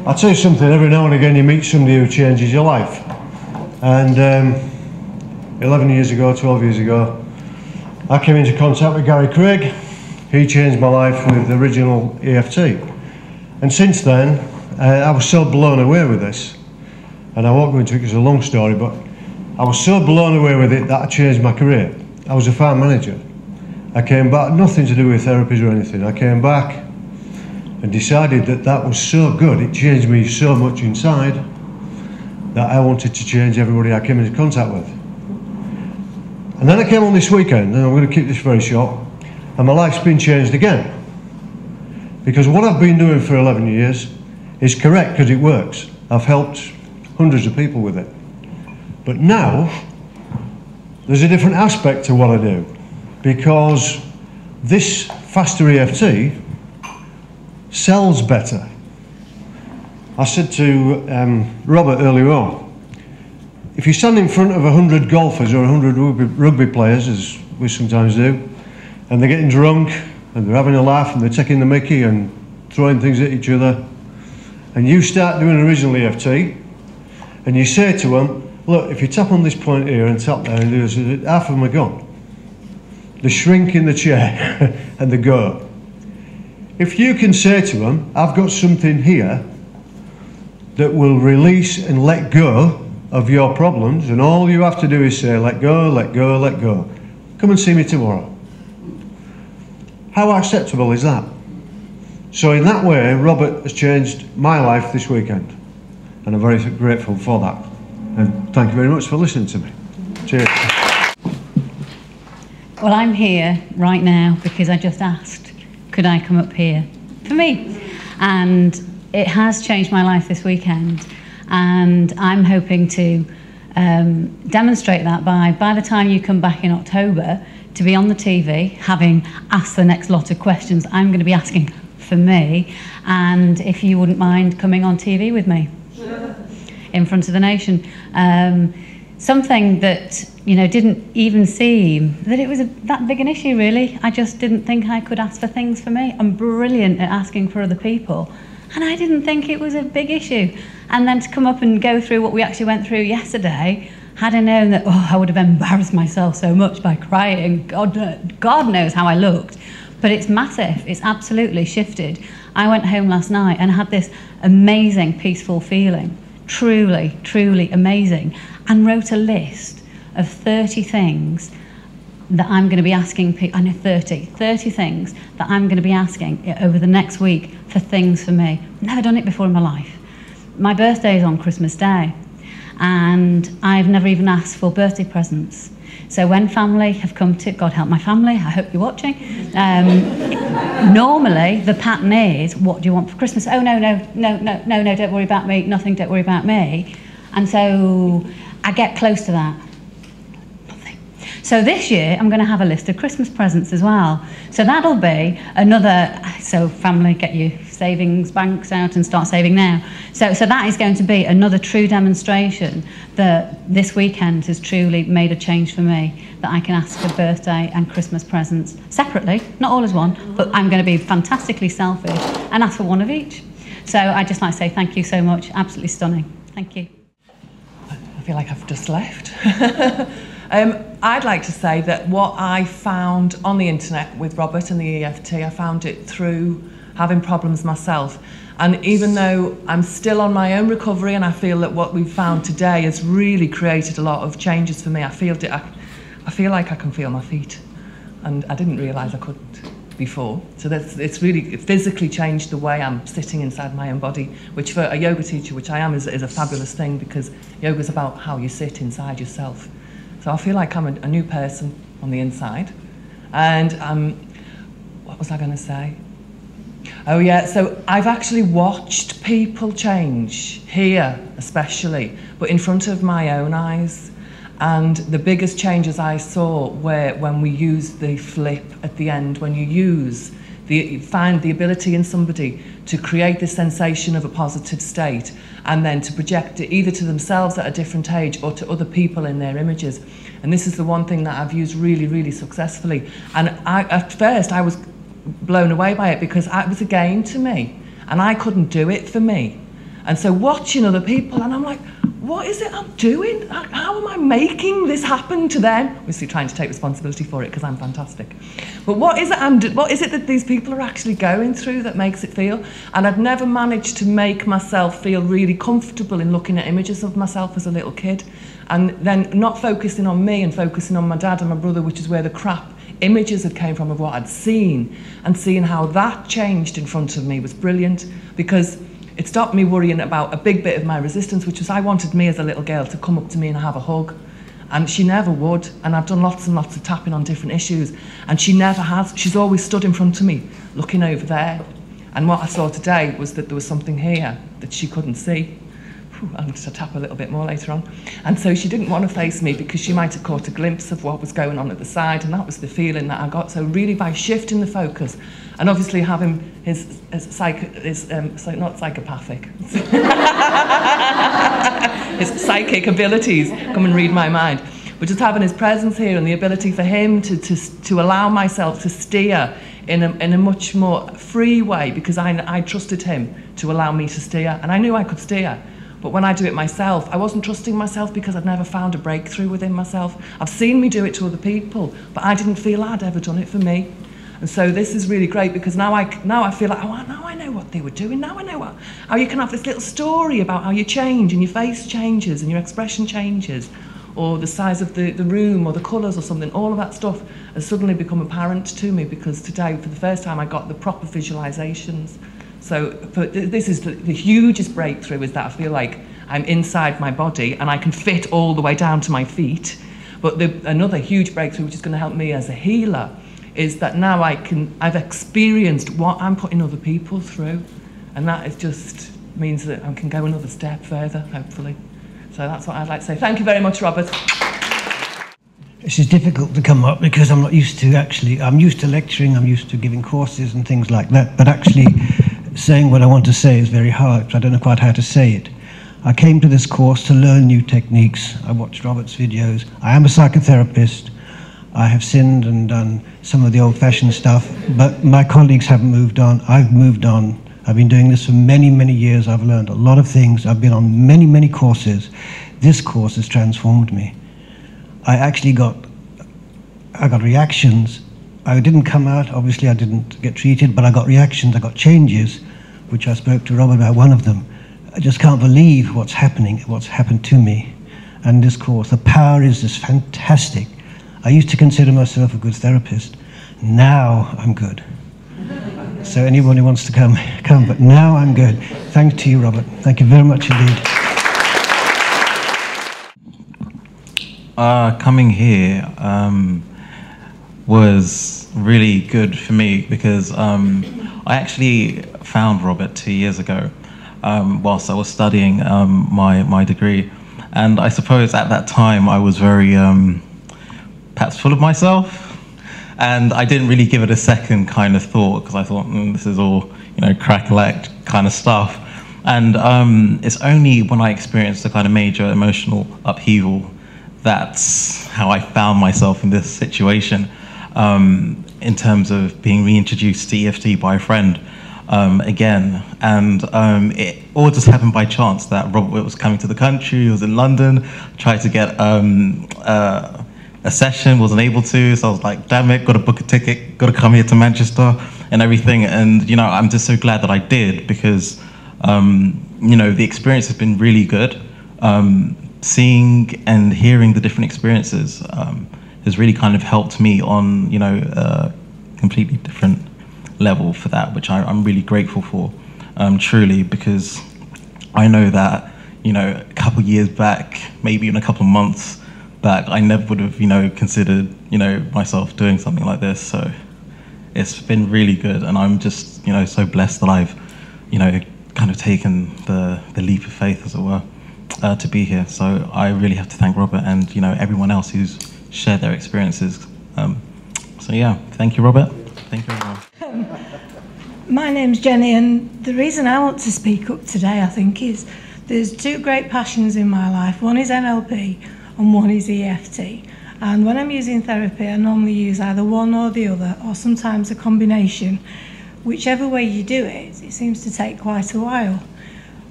I'll tell you something, every now and again you meet somebody who changes your life. And 11 years ago, 12 years ago, I came into contact with Gary Craig. He changed my life with the original EFT. And since then, I was so blown away with this. And I won't go into it because it's a long story, but I was so blown away with it that I changed my career. I was a farm manager. I came back, nothing to do with therapies or anything. I came back and decided that that was so good, it changed me so much inside, that I wanted to change everybody I came into contact with. And then I came on this weekend, and I'm going to keep this very short, and my life's been changed again. Because what I've been doing for 11 years is correct because it works. I've helped hundreds of people with it. But now, there's a different aspect to what I do, because this Faster EFT sells better. I said to Robert earlier on, if you stand in front of 100 golfers or 100 rugby players, as we sometimes do, and they're getting drunk and they're having a laugh and they're taking the mickey and throwing things at each other, and you start doing original EFT, and you say to them, look, if you tap on this point here and tap there and do this, half of them are gone. They shrink in the chair and they go. If you can say to them, I've got something here that will release and let go of your problems, and all you have to do is say, let go, let go, let go. Come and see me tomorrow. How acceptable is that? So in that way, Robert has changed my life this weekend, and I'm very grateful for that. And thank you very much for listening to me. Cheers. Well, I'm here right now because I just asked, could I come up here for me? And it has changed my life this weekend, and I'm hoping to demonstrate that by the time you come back in October, to be on the TV, having asked the next lot of questions I'm going to be asking for me, and if you wouldn't mind coming on TV with me in front of the nation. Something that, you know, didn't even seem that it was that big an issue, really. I just didn't think I could ask for things for me. I'm brilliant at asking for other people, and I didn't think it was a big issue. And then to come up and go through what we actually went through yesterday, had I known that, I would have embarrassed myself so much by crying. God knows how I looked. But it's massive. It's absolutely shifted. I went home last night and had this amazing, peaceful feeling. Truly, truly amazing. And wrote a list of 30 things that I'm going to be asking people. I know 30 things that I'm going to be asking over the next week for things for me. Never done it before in my life. My birthday is on Christmas Day, and I've never even asked for birthday presents. So when family have come to, God help my family, I hope you're watching, normally the pattern is, what do you want for Christmas? Oh, no, don't worry about me, nothing, don't worry about me. And so I get close to that. Nothing. So this year I'm going to have a list of Christmas presents as well. So that'll be another, so family, get your savings banks out and start saving now. So that is going to be another true demonstration that this weekend has truly made a change for me, that I can ask for birthday and Christmas presents separately, not all as one, but I'm going to be fantastically selfish and ask for one of each. So I'd just like to say thank you so much, absolutely stunning. Thank you. I feel like I've just left. I'd like to say that what I found on the internet with Robert and the EFT, I found it through having problems myself. And even though I'm still on my own recovery, and I feel that what we've found today has really created a lot of changes for me, I feel like I can feel my feet. And I didn't realise I couldn't before. So it's really physically changed the way I'm sitting inside my own body, which for a yoga teacher, which I am, is a fabulous thing, because yoga is about how you sit inside yourself. So I feel like I'm a new person on the inside. And what was I going to say? Oh yeah, so I've actually watched people change, here especially, but in front of my own eyes. And the biggest changes I saw were when we used the flip at the end, when you find the ability in somebody to create this sensation of a positive state, and then to project it either to themselves at a different age or to other people in their images. And this is the one thing that I've used really, really successfully. And at first I was blown away by it, because it was a game to me, and I couldn't do it for me. And so watching other people, and I'm like, what is it I'm doing? How am I making this happen to them? Obviously trying to take responsibility for it because I'm fantastic. But what is it that these people are actually going through that makes it feel? And I've never managed to make myself feel really comfortable in looking at images of myself as a little kid, and then not focusing on me and focusing on my dad and my brother, which is where the crap images had came from of what I'd seen, and seeing how that changed in front of me was brilliant, because it stopped me worrying about a big bit of my resistance, which was I wanted me as a little girl to come up to me and have a hug. And she never would. And I've done lots and lots of tapping on different issues. And she never has. She's always stood in front of me, looking over there. And what I saw today was that there was something here that she couldn't see. I'm going to tap a little bit more later on. And so she didn't want to face me because she might have caught a glimpse of what was going on at the side, and that was the feeling that I got. So really by shifting the focus, and obviously having his not psychopathic, his psychic abilities come and read my mind, but just having his presence here and the ability for him to allow myself to steer in a much more free way, because I trusted him to allow me to steer, and I knew I could steer. But when I do it myself, I wasn't trusting myself because I'd never found a breakthrough within myself. I've seen me do it to other people, but I didn't feel I'd ever done it for me. And so this is really great, because now I feel like, oh, now I know what they were doing. Now I know how you can have this little story about how you change and your face changes and your expression changes, or the size of the room or the colours or something. All of that stuff has suddenly become apparent to me, because today, for the first time, I got the proper visualizations. So this is the hugest breakthrough, is that I feel like I'm inside my body and I can fit all the way down to my feet. But another huge breakthrough, which is going to help me as a healer, is that now I've experienced what I'm putting other people through. And that is just means that I can go another step further, hopefully. So that's what I'd like to say. Thank you very much, Robert. This is difficult to come up because I'm not used to I'm used to lecturing, I'm used to giving courses and things like that, but actually saying what I want to say is very hard, so I don't know quite how to say it. I came to this course to learn new techniques. I watched Robert's videos. I am a psychotherapist. I have sinned and done some of the old-fashioned stuff, but my colleagues haven't moved on. I've moved on. I've been doing this for many, many years. I've learned a lot of things. I've been on many, many courses. This course has transformed me. I got reactions. I didn't come out, obviously I didn't get treated, but I got reactions, I got changes, which I spoke to Robert about, one of them. I just can't believe what's happened to me. And this course, the power is just fantastic. I used to consider myself a good therapist. Now I'm good. So anyone who wants to come, but now I'm good. Thanks to you, Robert. Thank you very much indeed. Coming here was really good for me, because I actually found Robert 2 years ago whilst I was studying my degree, and I suppose at that time I was very perhaps full of myself, and I didn't really give it a second kind of thought, because I thought this is all crack-a-lack kind of stuff. And it's only when I experienced a kind of major emotional upheaval that's how I found myself in this situation, in terms of being reintroduced to EFT by a friend again. And it all just happened by chance that Robert was coming to the country. He was in London, tried to get a session, wasn't able to, so I was like, damn it, got to book a ticket, got to come here to Manchester and everything. And I'm just so glad that I did, because the experience has been really good. Seeing and hearing the different experiences has really kind of helped me on, a completely different level for that, which I'm really grateful for, truly, because I know that, a couple of years back, maybe in a couple of months back, I never would have, considered, myself doing something like this. So it's been really good, and I'm just, so blessed that I've, kind of taken the leap of faith, as it were, to be here. So I really have to thank Robert and everyone else who's shared their experiences. So yeah, thank you, Robert. Thank you, everyone. My name's Jenny, and the reason I want to speak up today, I think, is there's two great passions in my life. One is NLP and one is EFT. And when I'm using therapy, I normally use either one or the other, or sometimes a combination. Whichever way you do it, it seems to take quite a while.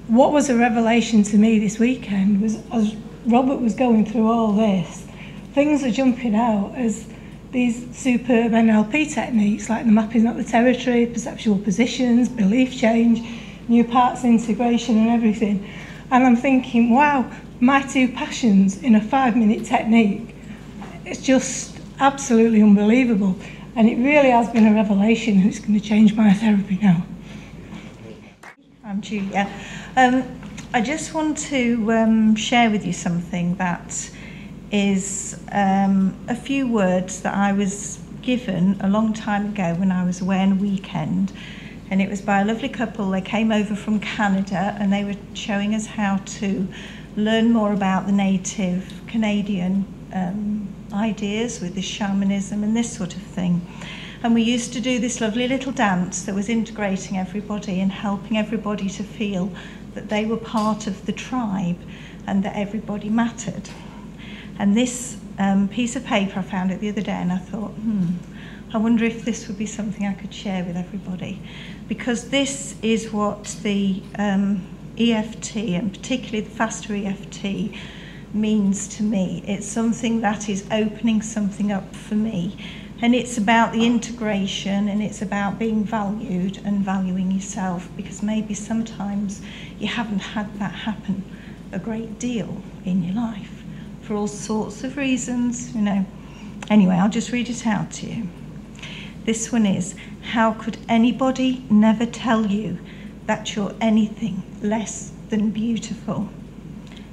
what was a revelation to me this weekend was, as Robert was going through all this, things are jumping out as these superb NLP techniques, like the mapping up the territory, perceptual positions, belief change, new parts integration and everything. And I'm thinking, wow, my two passions in a 5-minute technique, it's just absolutely unbelievable. And it really has been a revelation, and it's going to change my therapy now. I'm Julia. I just want to share with you something that is a few words that I was given a long time ago when I was away on a weekend, and it was by a lovely couple. They came over from Canada and they were showing us how to learn more about the native Canadian ideas with the shamanism and this sort of thing. And we used to do this lovely little dance that was integrating everybody and helping everybody to feel that they were part of the tribe and that everybody mattered. And this piece of paper, I found it the other day, and I thought, I wonder if this would be something I could share with everybody. Because this is what the EFT, and particularly the Faster EFT, means to me. It's something that is opening something up for me. And it's about the integration, and it's about being valued and valuing yourself, because maybe sometimes you haven't had that happen a great deal in your life for all sorts of reasons, you know. Anyway, I'll just read it out to you. This one is, how could anybody never tell you that you're anything less than beautiful?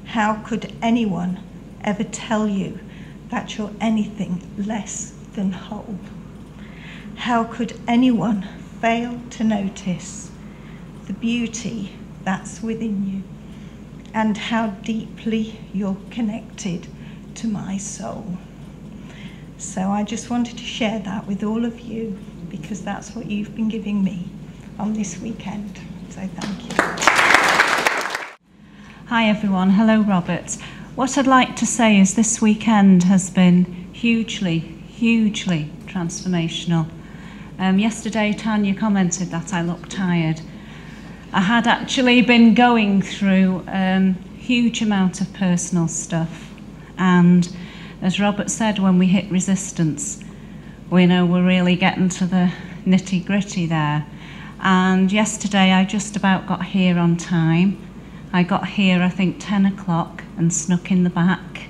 How could anyone ever tell you that you're anything less than whole? How could anyone fail to notice the beauty that's within you and how deeply you're connected to my soul? So I just wanted to share that with all of you, because that's what you've been giving me on this weekend. So thank you. Hi everyone, hello Robert. What I'd like to say is this weekend has been hugely transformational. Yesterday Tanya commented that I looked tired. I had actually been going through a huge amount of personal stuff, and as Robert said, when we hit resistance, we know we're really getting to the nitty-gritty there. And yesterday I just about got here on time. I got here, I think, 10 o'clock and snuck in the back.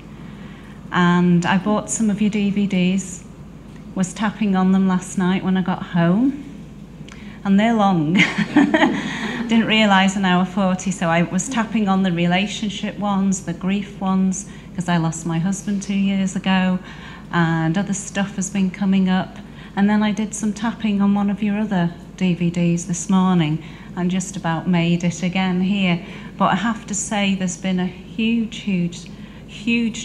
And I bought some of your DVDs, was tapping on them last night when I got home. And they're long. Didn't realise an hour 40, so I was tapping on the relationship ones, the grief ones, because I lost my husband 2 years ago, and other stuff has been coming up. And then I did some tapping on one of your other DVDs this morning and just about made it again here. But I have to say there's been a huge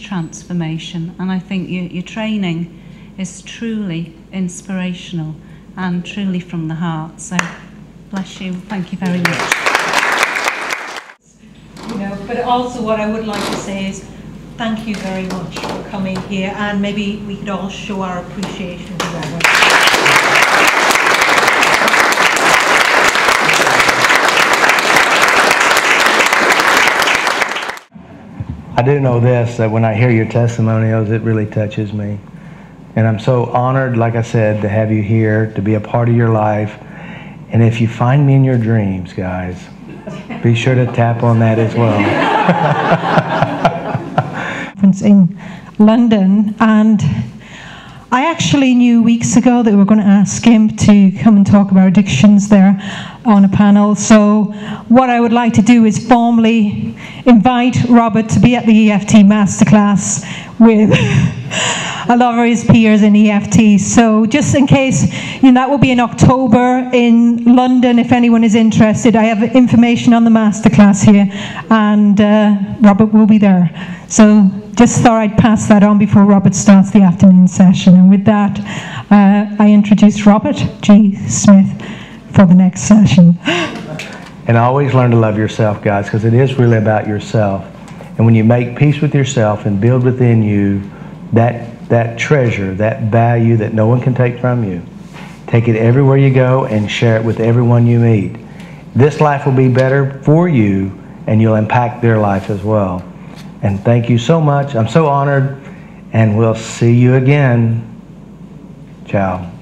transformation, and I think your training is truly inspirational and truly from the heart. So bless you, thank you very much. You know, but also what I would like to say is thank you very much for coming here, and maybe we could all show our appreciation to Robert. I do know this, that when I hear your testimonials, it really touches me. And I'm so honored, like I said, to have you here, to be a part of your life. And if you find me in your dreams, guys, be sure to tap on that as well. In London, and I actually knew weeks ago that we were going to ask him to come and talk about addictions there on a panel. So what I would like to do is formally invite Robert to be at the EFT masterclass with a lot of his peers in EFT. So just in case, you know, that will be in October in London. If anyone is interested, I have information on the masterclass here, and Robert will be there. So just thought I'd pass that on before Robert starts the afternoon session. And with that, I introduce Robert G. Smith for the next session. And always learn to love yourself, guys, because it is really about yourself. And when you make peace with yourself and build within you that treasure, that value that no one can take from you, take it everywhere you go and share it with everyone you meet. This life will be better for you and you'll impact their life as well. And thank you so much. I'm so honored, and we'll see you again. Ciao.